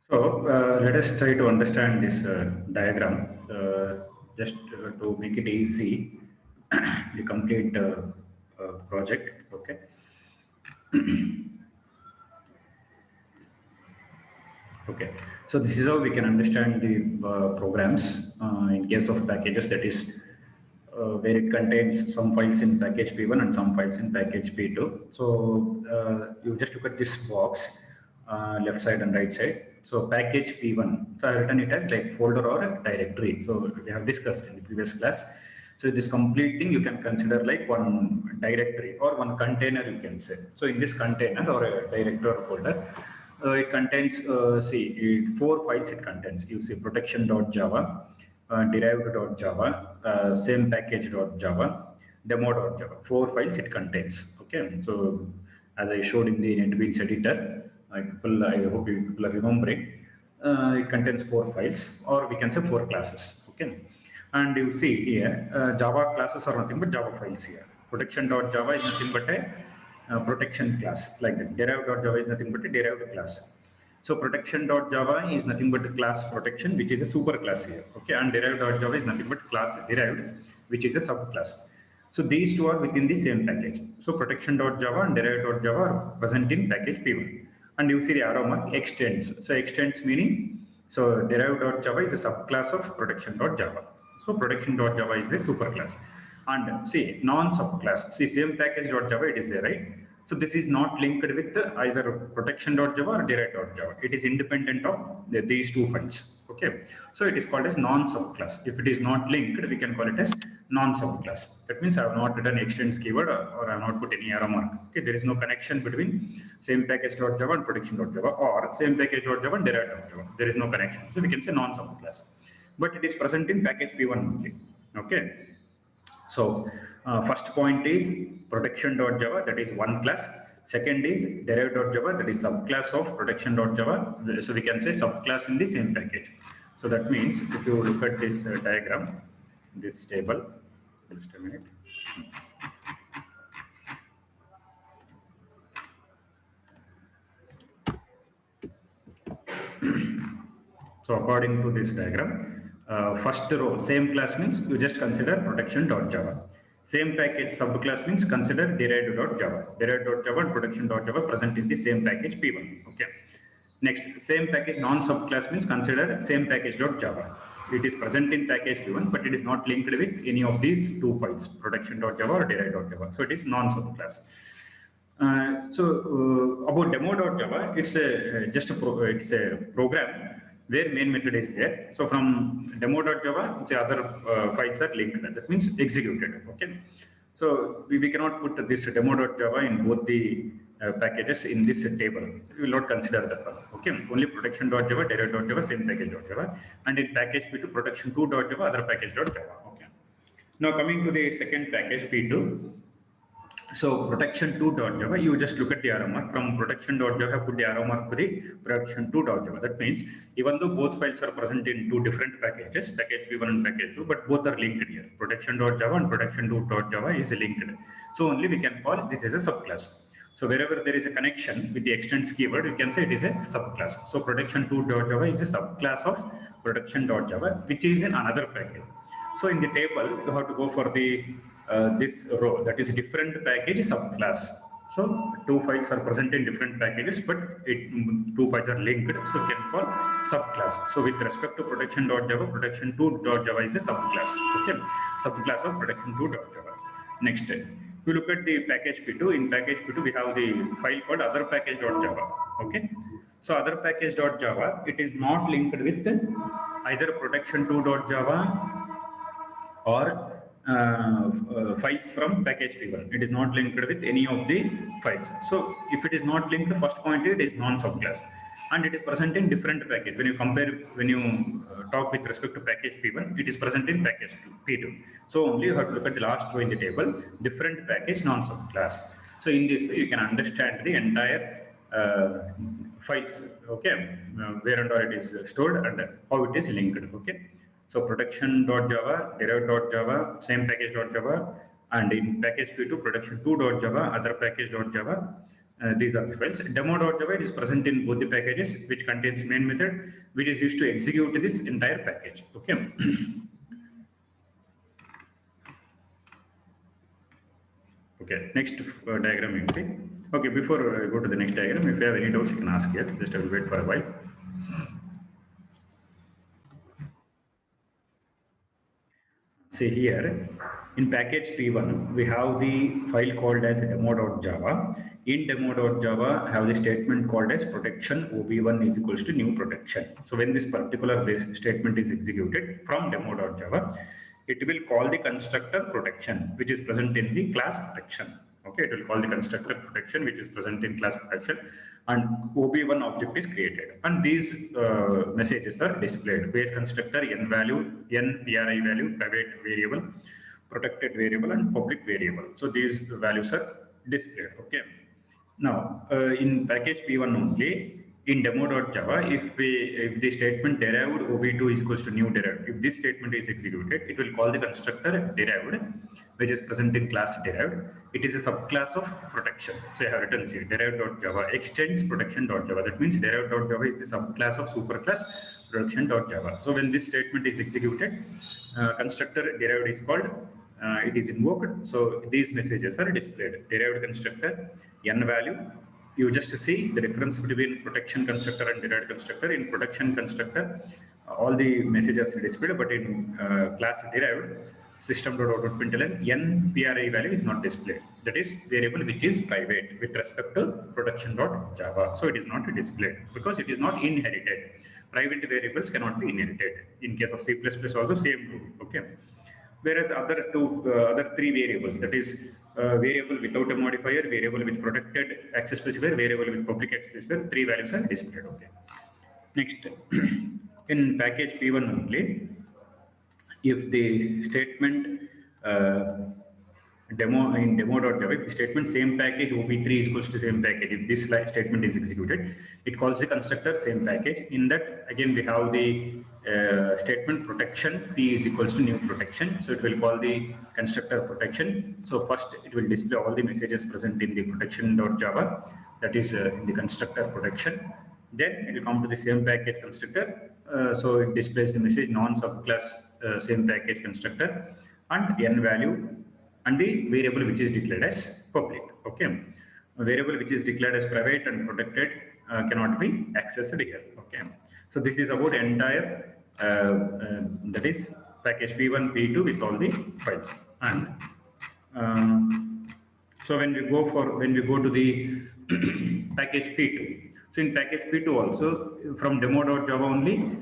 So let us try to understand this diagram just to make it easy, the complete project. Okay. Okay. So this is how we can understand the programs in case of packages. That is where it contains some files in package P1 and some files in package P2. So you just look at this box, left side and right side. So package P1, so I have written it as like folder or a directory. So we have discussed in the previous class. So this complete thing you can consider like one directory or one container, you can say. So in this container or a directory or folder, it contains, four files it contains. You see protection.java, derived.java, same package.java, demo.java. Four files it contains. Okay, so as I showed in the NetBeans editor, I hope you people are remembering. It contains four files, or we can say four classes. Okay, and you see here, Java classes are nothing but Java files here. Protection.java is nothing but a protection class, like that. Derived.java is nothing but a derived class. So protection.java is nothing but a class protection, which is a super class here. Okay, and derived.java is nothing but class derived, which is a subclass. So these two are within the same package. So protection.java and derived.java are present in package P1. And you see the arrow mark extends. So extends meaning, so derived.java is a subclass of protection.java. So protection.java is the superclass. And see, non-subclass, see same package.java it is there, right? So this is not linked with either protection.java or derived.java. It is independent of these two files. Okay, so it is called as non-subclass. If it is not linked, we can call it as non-subclass. That means I have not written extends keyword or I have not put any arrow mark. Okay, there is no connection between same package.java and protection.java or same package.java and derived.java. There is no connection. So we can say non-subclass. But it is present in package P1 only. Okay. So first point is protection.java, that is one class. Second is derived.java, that is subclass of protection.java. So we can say subclass in the same package. So that means if you look at this diagram, this table, just a minute. So according to this diagram, first row, same class means you just consider protection.java. Same package subclass means consider derived.java. Derived.java and protection.java present in the same package P1. Okay. Next, same package non-subclass means consider same package.java. It is present in package P1, but it is not linked with any of these two files, protection.java or derived.java. So it is non-subclass. About demo.java, it's a it's a program where main method is there. So from demo.java, the other files are linked. That means executed. Okay. So we cannot put this demo.java in both the packages in this table. We will not consider that one. Okay. Only protection.java, derived.java, same package.java, and in package P2 protection2.java, other package.java. Okay. Now coming to the second package P2. So protection2.java, you just look at the arrow mark. From protection.java, put the arrow mark to the protection2.java. That means even though both files are present in two different packages, package P1 and package 2, but both are linked here. Protection.java and protection2.java is linked. So only we can call this as a subclass. So wherever there is a connection with the extends keyword, you can say it is a subclass. So protection2.java is a subclass of protection.java, which is in another package. So in the table, you have to go for the this row, that is different package subclass. So two files are present in different packages, but two files are linked, so you can call subclass. So with respect to protection.java, protection2.java is a subclass. Okay, subclass of protection2.java. Next, we look at the package P2. In package P2, we have the file called other package.java. Okay. So other package.java, it is not linked with either protection2.java or files from package P1. It is not linked with any of the files. So if it is not linked, first point it is non-subclass, and it is present in different package. When you compare, when you talk with respect to package P1, it is present in package P2. So only you have to look at the last row in the table, different package non-subclass. So in this way, you can understand the entire files, okay, where and where it is stored and how it is linked. Okay. So protection.java, derived.java, same package.java, and in package P2 protection2.java, other package.java, These are the files. Demo.java is present in both the packages, which contains main method, which is used to execute this entire package. Okay. Okay, next diagram you see. Okay, before I go to the next diagram, if you have any doubts, you can ask here. Just I will wait for a while. See here, in package P1, we have the file called as demo.java. In demo.java, I have the statement called as protection OB1 is equals to new protection. So when this statement is executed from demo.java, it will call the constructor protection, which is present in the class protection. Okay, it will call the constructor protection, which is present in class protection, and OB1 object is created. And these messages are displayed. Base constructor, n value, n PRI value, private variable, protected variable, and public variable. So these values are displayed. Okay. Now, in package P1 only, in demo.java, if the statement derived OB2 is equals to new derived, if this statement is executed, it will call the constructor derived, which is present in class derived. It is a subclass of protection. So I have written here derived.java extends protection.java. That means derived.java is the subclass of superclass protection.java. So when this statement is executed, constructor derived is called, it is invoked. So these messages are displayed. Derived constructor, n value. You just see the difference between protection constructor and derived constructor. In protection constructor, all the messages are displayed, but in class derived, system.out.println, n PRI value is not displayed. That is variable which is private with respect to protection.java. So it is not displayed because it is not inherited. Private variables cannot be inherited. In case of C++ also same rule. Okay. Whereas other three variables, that is variable without a modifier, variable with protected access specifier, variable with public access specifier, three values are displayed. Okay. Next, in package P1 only, if the statement demo.java, if the statement same package OB3 is equals to same package, if this statement is executed, it calls the constructor same package. In that, again, we have the statement protection P is equals to new protection. So it will call the constructor protection. So first it will display all the messages present in the protection.java, that is in the constructor protection. Then it will come to the same package constructor. So it displays the message non-subclass same package constructor and n value and the variable which is declared as public. Okay, a variable which is declared as private and protected cannot be accessed here. Okay, so this is about entire that is package P1, P2 with all the files. And so when we go to the package P2, so in package P2 also from demo.java only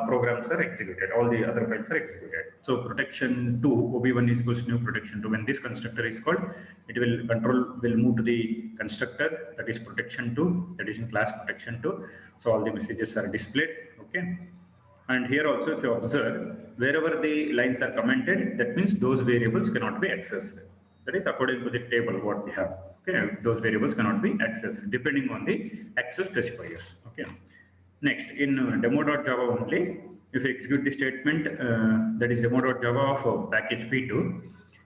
programs are executed, all the other files are executed. So protection 2 OB1 is equals to new protection 2. When this constructor is called, it will move to the constructor, that is protection 2, that is in class protection 2. So all the messages are displayed. Okay, and here also if you observe, wherever the lines are commented, that means those variables cannot be accessed. That is according to the table what we have. Okay, those variables cannot be accessed depending on the access specifiers. Okay. Next, in demo.java only, if you execute the statement that is demo.java of package P2,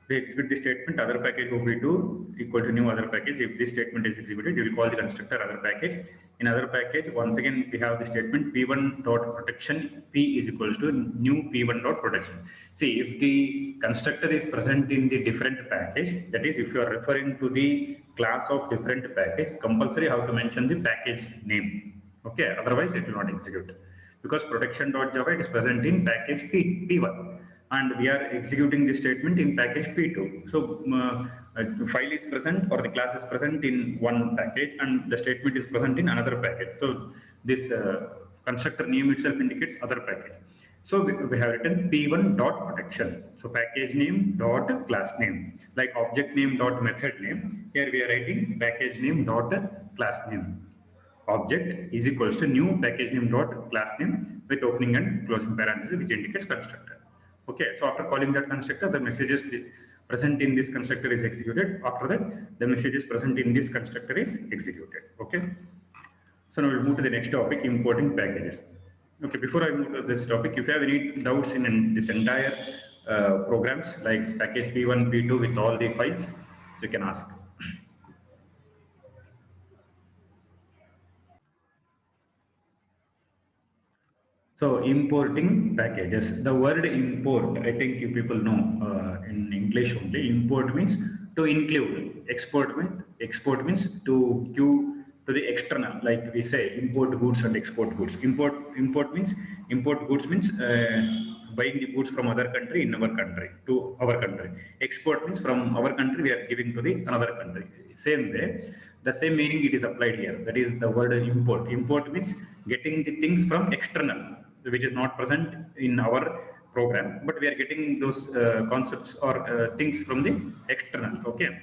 we execute the statement other package OB2 equal to new other package. If this statement is executed, you will call the constructor other package. In other package, once again we have the statement P1.protection, P is equals to new P1.protection. See, if the constructor is present in the different package, that is if you are referring to the class of different package, compulsory how to mention the package name. Okay, otherwise it will not execute because protection.java is present in package P1 and we are executing the statement in package P2. So file is present or the class is present in one package and the statement is present in another package. So this constructor name itself indicates other package. So we have written P1 dot protection. So package name dot class name, like object name dot method name. Here we are writing package name dot class name. Object is equals to new package name dot class name with opening and closing parenthesis, which indicates constructor. Okay, so after calling that constructor, the messages present in this constructor is executed. After that, the messages present in this constructor is executed. Okay. So now we'll move to the next topic, importing packages. Okay, before I move to this topic, if you have any doubts in this entire programs like package P1, P2 with all the files, so you can ask. So importing packages. The word import, I think you people know in English only. Import means to include. Export means to give to the external. Like we say, import goods and export goods. Import goods means buying the goods from other country in our country to our country. Export means from our country we are giving to the another country. Same way, the same meaning it is applied here. That is the word import. Import means getting the things from external, which is not present in our program, but we are getting those concepts or things from the external. Okay.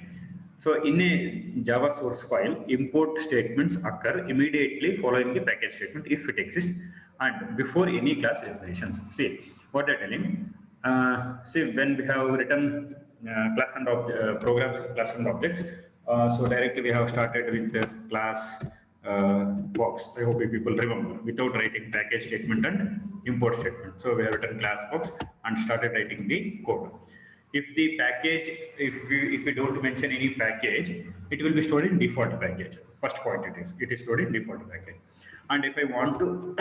So in a Java source file, import statements occur immediately following the package statement if it exists and before any class definitions. See what they're telling. See, when we have written class and programs, class and objects, so directly we have started with the class box. I hope you people remember, without writing package statement and import statement. So we have written class box and started writing the code. If the package, if we don't mention any package, it will be stored in default package. First point it is stored in default package. And if I want to,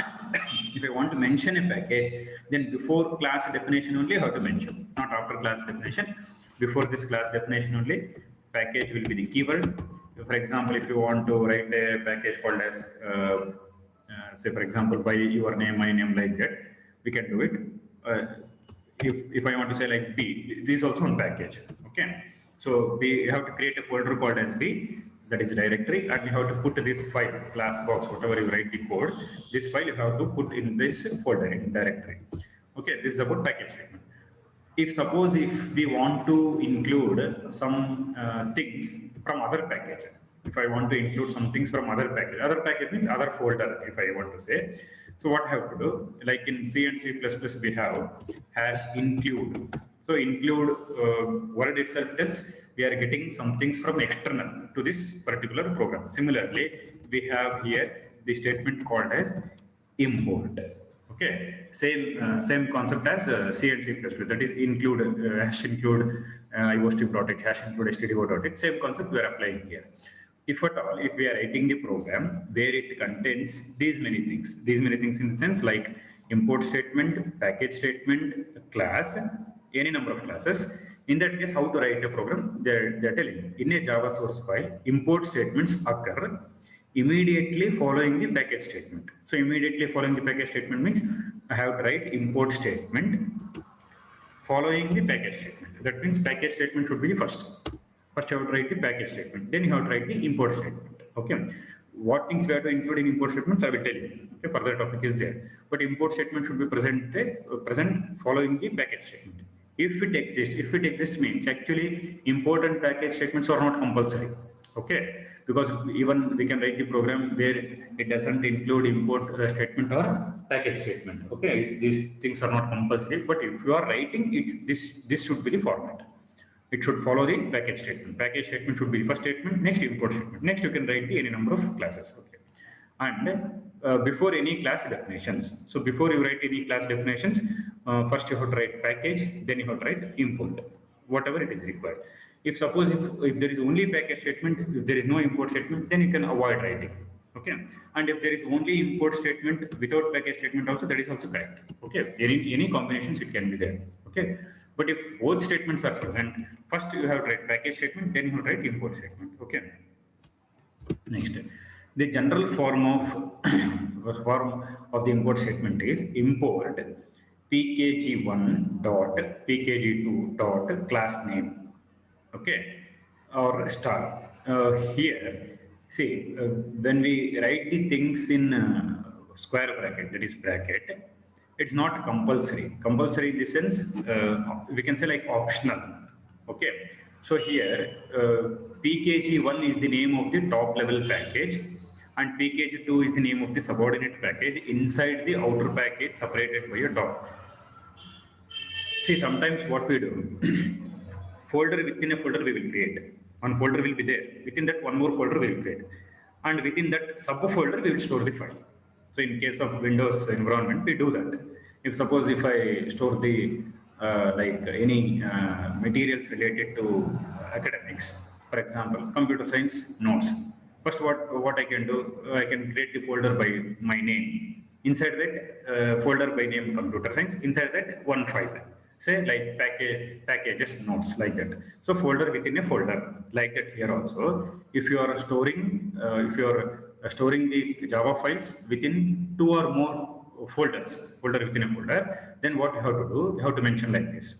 if I want to mention a package, then before class definition only I have to mention, not after class definition. Before this class definition only, package will be the keyword. For example, if you want to write a package called as, say for example, by your name, my name, like that, we can do it. If I want to say like B, this is also one package. Okay. So we have to create a folder called as B, that is a directory, and we have to put this file, class box, whatever you write the code, this file you have to put in this folder, in directory. Okay, this is about package statement. If suppose if we want to include some things from other package, if I want to include some things from other package means other folder, if I want to say. So what I have to do, like in C and C++ we have hash include. So include word itself tells we are getting some things from external to this particular program. Similarly, we have here the statement called as import. Okay, same concept as C and C++. That is include hash include IOStream.h, hash include stdio.h. Same concept we are applying here. If at all, if we are writing the program where it contains these many things in the sense like import statement, package statement, class, any number of classes. In that case, how to write a program? They're telling in a Java source file, import statements occur immediately following the package statement. So immediately following the package statement means I have to write import statement following the package statement. That means package statement should be the first. First you have to write the package statement, then you have to write the import statement. Okay. What things we have to include in import statements, I will tell you. Okay, further topic is there. But import statement should be present following the package statement. If it exists means actually import and package statements are not compulsory. Okay, because even we can write the program where it doesn't include import statement or package statement. Okay, these things are not compulsory, but if you are writing it, this should be the format. It should follow the package statement. Package statement should be the first statement, next import statement. Next you can write the any number of classes. Okay, and before any class definitions. So before you write any class definitions, first you have to write package, then you have to write import, whatever it is required. If suppose if there is only package statement, if there is no import statement, then you can avoid writing. Okay, and if there is only import statement without package statement also, that is also correct. Okay, any combinations it can be there. Okay, but if both statements are present, first you have to write package statement, then you have to write import statement. Okay. Next, the general form of the import statement is import pkg1 dot pkg2 dot class name. Okay, or star. Here, see, when we write the things in square bracket, that is bracket, it's not compulsory. Compulsory in the sense, we can say like optional. Okay, so here, pkg1 is the name of the top level package, and pkg2 is the name of the subordinate package inside the outer package separated by a dot. See, sometimes what we do, folder within a folder we will create. One folder will be there. Within that, one more folder we will create. And within that subfolder, we will store the file. So in case of Windows environment, we do that. If suppose if I store the like any materials related to academics, for example, computer science notes. First, what I can do, I can create the folder by my name. Inside that folder by name computer science, inside that one file, say like packages notes like that. So folder within a folder like that here also. If you are storing, the Java files within two or more folder within a folder, then what you have to do, you have to mention like this.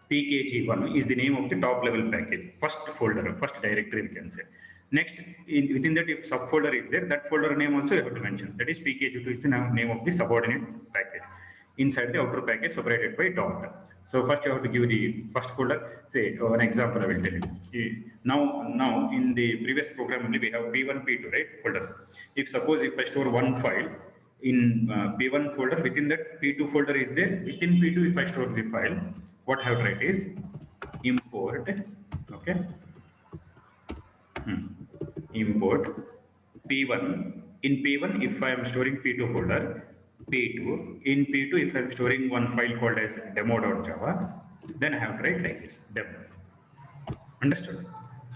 PKG1 is the name of the top level package, first folder, first directory we can say. Next, within that, if subfolder is there, that folder name also you have to mention. That is PKG2 is the name of the subordinate package. Inside the outer package separated by dot. So first you have to give the first folder. Say an example I will tell you. Now in the previous program only we have P1, P2, right, folders. If suppose if I store one file in P1 folder, within that P2 folder is there. Within P2, if I store the file, what I have to write is import, okay, import P1. In P1, if I am storing P2 folder, P2, in P2, if I am storing one file called as demo.java, then I have to write like this, demo. Understood?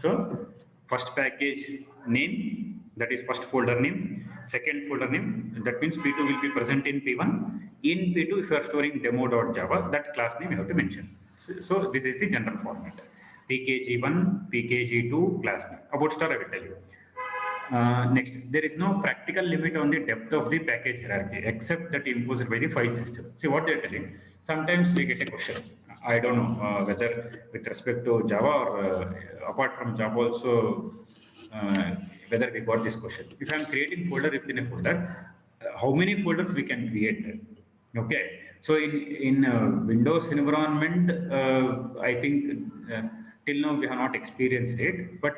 So, first package name, that is first folder name, second folder name, that means P2 will be present in P1. In P2, if you are storing demo.java, that class name you have to mention. So this is the general format. PKG1, PKG2, class name. About star I will tell you. Next, there is no practical limit on the depth of the package hierarchy except that imposed by the file system. See what they are telling. Sometimes we get a question. I don't know whether with respect to Java or apart from Java also, whether we got this question. If I am creating folder within a folder, how many folders we can create? Okay. So in Windows environment, I think till now we have not experienced it, but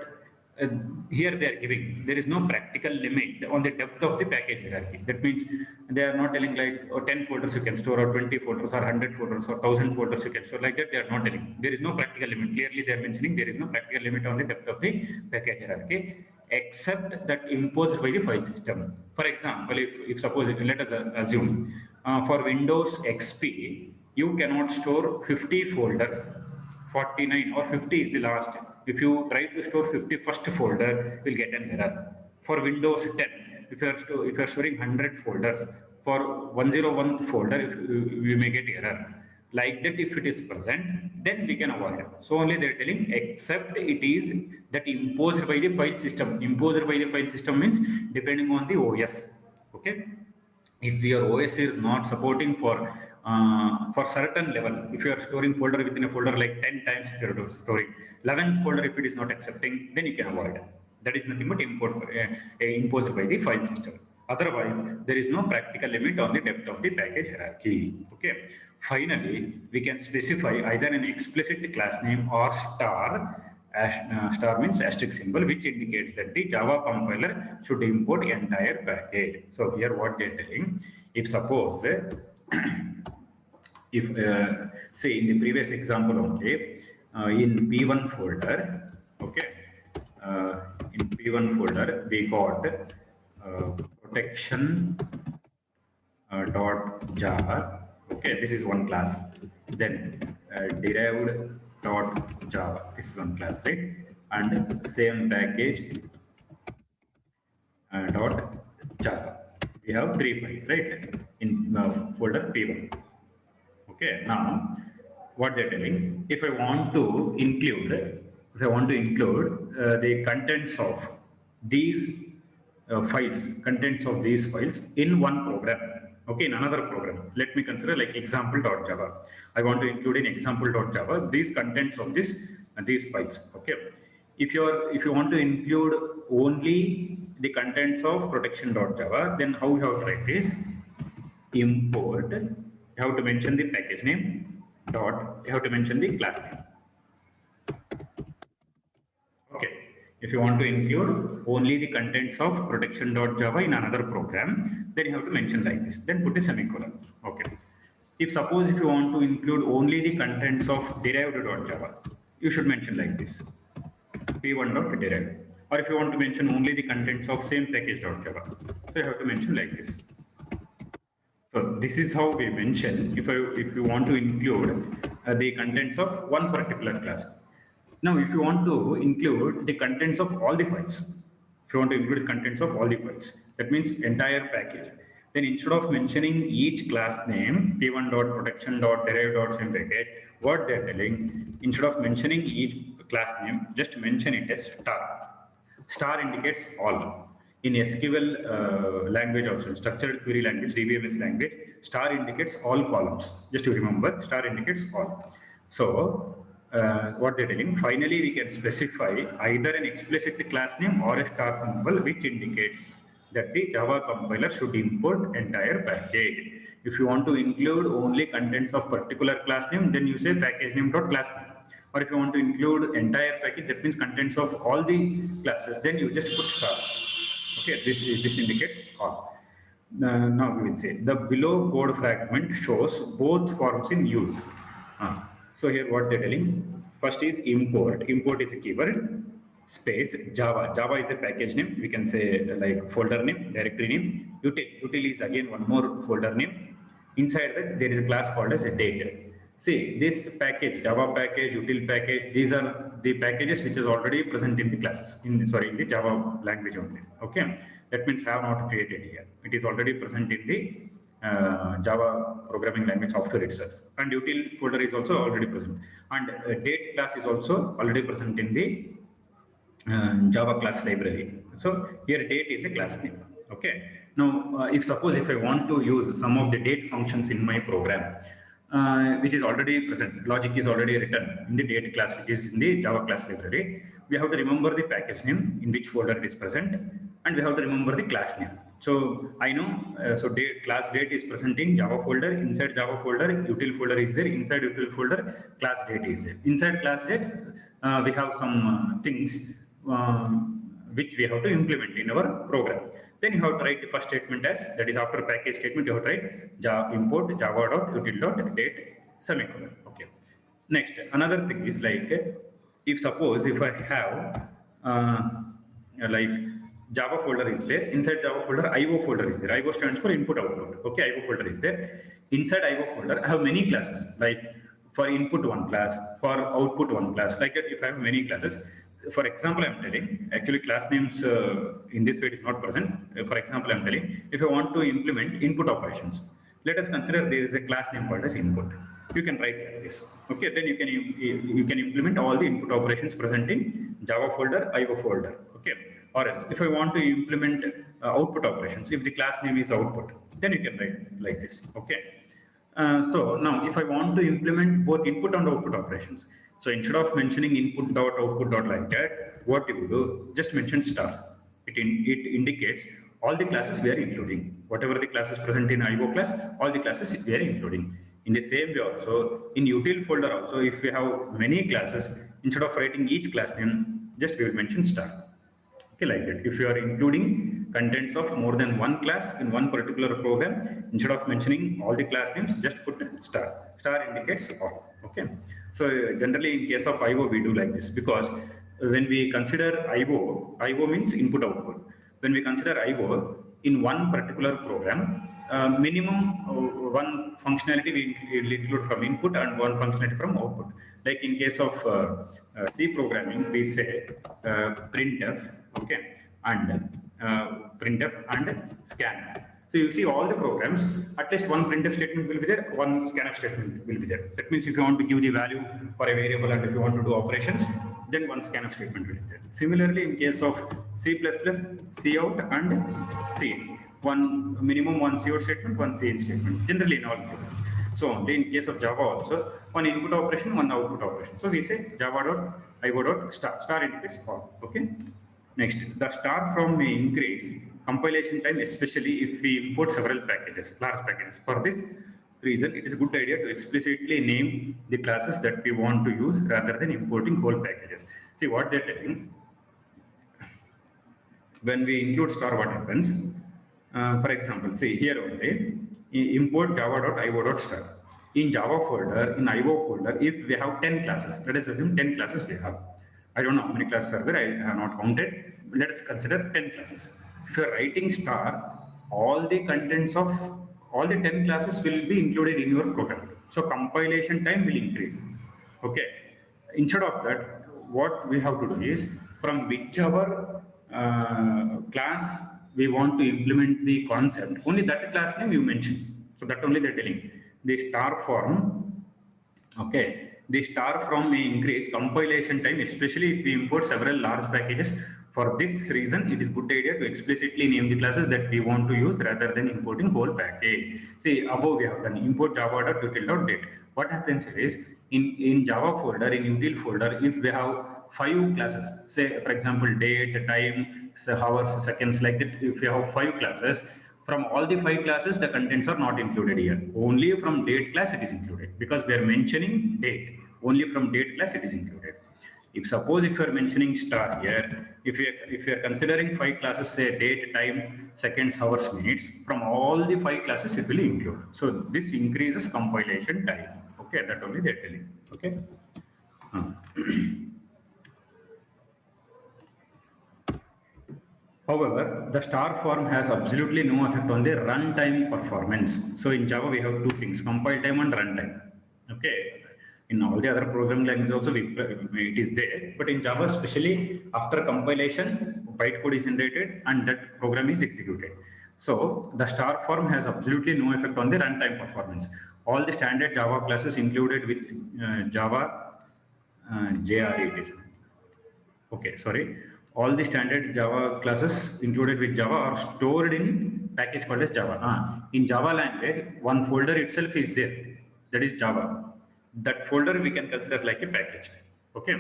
here they are giving, there is no practical limit on the depth of the package hierarchy. That means they are not telling like 10 folders you can store, or 20 folders, or 100 folders, or 1000 folders you can store. Like that, they are not telling. There is no practical limit. Clearly, they are mentioning there is no practical limit on the depth of the package hierarchy, except that imposed by the file system. For example, if suppose, let us assume for Windows XP, you cannot store 50 folders. 49 or 50 is the last. If you try to store 51st folder, you will get an error. For Windows 10, if you are storing 100 folders, for 101th folder, you may get error. Like that, if it is present, then we can avoid it. So only they are telling, except it is that imposed by the file system. Imposed by the file system means depending on the OS. Okay. If your OS is not supporting for certain level, if you are storing folder within a folder like 10 times if you are storing, 11th folder if it is not accepting, then you can avoid it. That is nothing but imposed by the file system. Otherwise, there is no practical limit on the depth of the package hierarchy. Okay. Finally, we can specify either an explicit class name or star. Star means asterisk symbol, which indicates that the Java compiler should import entire package. So here what they are telling, if suppose if say in the previous example only, in P1 folder, okay, in P1 folder we got protection dot Java. Okay, this is one class. Then derived dot Java. This is one class, right? And same package dot Java. We have 3 files, right? In folder P1. Okay. Now, what they're telling? If I want to include, the contents of these files, in one program. Okay, in another program. Let me consider like example.java. I want to include in example.java these contents of these files. Okay. If you want to include only the contents of protection.java, then how you have to write this? Import. You have to mention the package name. Dot. You have to mention the class name. Okay. If you want to include only the contents of protection.java in another program, then you have to mention like this. Then put a semicolon. Okay. If you want to include only the contents of derived.java, you should mention like this. P1.derived. Or if you want to mention only the contents of same package.java, so you have to mention like this. So this is how we mention if you want to include the contents of one particular class. Now, if you want to include the contents of all the files, that means entire package, Then instead of mentioning each class name, p1 dot protection dot derived dot same package, what they're telling, instead of mentioning each class name, just mention it as star. Star indicates all. In SQL language also, structured query language, DBMS language, star indicates all columns. Just to remember, star indicates all. So what they're telling, finally we can specify either an explicit class name or a star symbol which indicates that the Java compiler should import entire package. If you want to include only contents of particular class name, then you say package name dot class name. Or if you want to include entire package, that means contents of all the classes, then you just put star. Okay, this indicates all. Now we will say the below code fragment shows both forms in use. So here what they're telling, first is import. Import is a keyword, space Java. Java is a package name. We can say like folder name, directory name. Util is again one more folder name. Inside that there is a class called as a date. See, this package, Java package, util package, these are the packages which is already present in the classes, in the Java language only. Okay, that means I have not created here. It is already present in the Java programming language software itself. And util folder is also already present. And date class is also already present in the Java class library. So here date is a class name. Okay. Now, if I want to use some of the date functions in my program, which is already present, logic is already written in the date class, which is in the Java class library, we have to remember the package name in which folder it is present, and we have to remember the class name. So I know, class date is present in Java folder. Inside Java folder, util folder is there. Inside util folder, class date is there. Inside class date, we have some things which we have to implement in our program. Then you have to write the first statement as, that is after package statement, you have to write Java import java.util.date semicolon. Okay. Next, another thing is like, if I have like Java folder is there, inside Java folder IO folder is there. IO stands for input output. Okay, IO folder is there. Inside IO folder, I have many classes, like for input one class, for output one class, like that. If I have many classes, for example, I'm telling, actually class names in this way is not present. For example, I'm telling, if I want to implement input operations, let us consider there is a class name called as input. You can write like this. Okay, then you can implement all the input operations present in Java folder, IO folder. Okay, or else if I want to implement output operations, if the class name is output, then you can write like this. Okay. So now if I want to implement both input and output operations, so instead of mentioning input dot output dot like that, what you do, just mention star. It indicates all the classes we are including. Whatever the classes present in IO class, all the classes we are including. In the same way also, in util folder also, if we have many classes, instead of writing each class name, just we will mention star. Okay, like that. If you are including contents of more than one class in one particular program, instead of mentioning all the class names, just put star. Star indicates all. Okay. So generally in case of IO, we do like this, because when we consider IO means input output. When we consider IO in one particular program, minimum one functionality we will include from input and one functionality from output. Like in case of C programming, we say printf, okay, and printf and scanf. So you see all the programs, at least one printf statement will be there, one scanf statement will be there. That means if you want to give the value for a variable and if you want to do operations, then one scanf statement will be there. Similarly, in case of C++, cout and cin, one minimum one cout statement, one cin statement, generally in all programs. So only in case of Java also, one input operation, one output operation. So we say java.io.star. Star indicates all. Okay. Next, the star from may increase compilation time, especially if we import several packages, large packages. For this reason, it is a good idea to explicitly name the classes that we want to use rather than importing whole packages. See what they're telling. When we include star, what happens? For example, see here only, import java.io.star. In Java folder, in IO folder, if we have 10 classes, let us assume 10 classes we have. I don't know how many classes are there, I have not counted. Let us consider 10 classes. If you are writing star, all the contents of all the 10 classes will be included in your program. So compilation time will increase. Okay. Instead of that, what we have to do is, from whichever class we want to implement the concept, only that class name you mention. So that only they're telling. The star form, okay, the star form may increase compilation time, especially if we import several large packages. For this reason, it is good idea to explicitly name the classes that we want to use rather than importing whole package. See, above we have done import java.util.date. What happens is, in Java folder, in util folder, if we have 5 classes, say for example, date, time, hours, seconds, like that, if you have 5 classes, from all the 5 classes, the contents are not included here. Only from date class it is included, because we are mentioning date. Only from date class it is included. If suppose if you are mentioning star here, if you are considering 5 classes, say date, time, seconds, hours, minutes, from all the 5 classes it will include. So this increases compilation time. Okay, that only they are telling. Okay. However, the star form has absolutely no effect on the runtime performance. So in Java, we have 2 things, compile time and runtime. Okay. In all the other programming languages also, it is there. But in Java, especially after compilation, bytecode is generated and that program is executed. So the star form has absolutely no effect on the runtime performance. All the standard Java classes included with Java JRE it is. Okay, sorry. All the standard Java classes included with Java are stored in package called as Java. In Java language, one folder itself is there. That is Java. That folder we can consider like a package. Okay.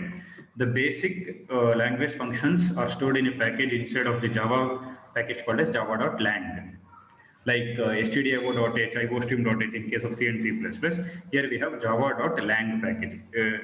The basic language functions are stored in a package inside of the Java package called as java.lang. Like stdio.h, ibostream.h in case of C and C++. Here we have java.lang package.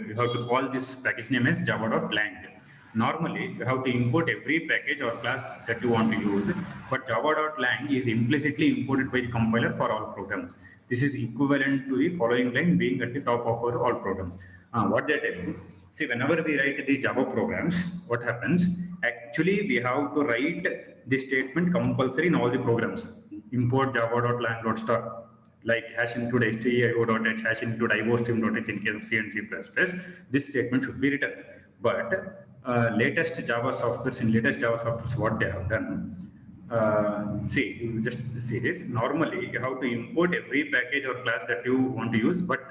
You have to call this package name as java.lang. Normally, you have to import every package or class that you want to use, but java.lang is implicitly imported by the compiler for all programs. This is equivalent to the following line being at the top of our all programs. What they tell? See, whenever we write the Java programs, what happens? Actually, we have to write the statement compulsory in all the programs. Import java.lang.star, like hash include stio.h, hash include ibostream.h in case of C and C++. This statement should be written. But latest Java softwares, in latest Java softwares, what they have done, see, you just see this. Normally, you have to import every package or class that you want to use, but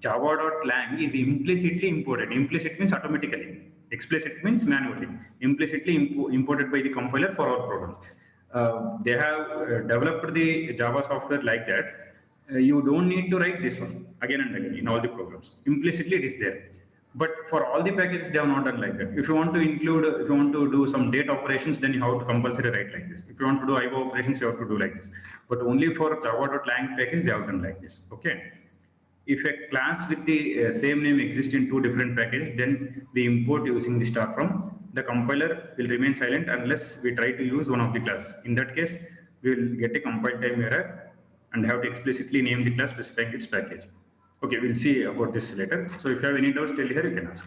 java.lang is implicitly imported. Implicit means automatically. Explicit means manually. Implicitly imported by the compiler for all programs. They have developed the Java software like that. You don't need to write this one again and again in all the programs. Implicitly it is there. But for all the packages, they have not done like that. If you want to include, if you want to do some date operations, then you have to compulsory write like this. If you want to do IO operations, you have to do like this. But only for java.lang package, they have done like this. Okay. If a class with the same name exists in 2 different packages, then we import using the star from. The compiler will remain silent unless we try to use one of the classes. In that case, we will get a compile time error and have to explicitly name the class specifying its package. Okay, we'll see about this later. So if you have any doubts till here, you can ask.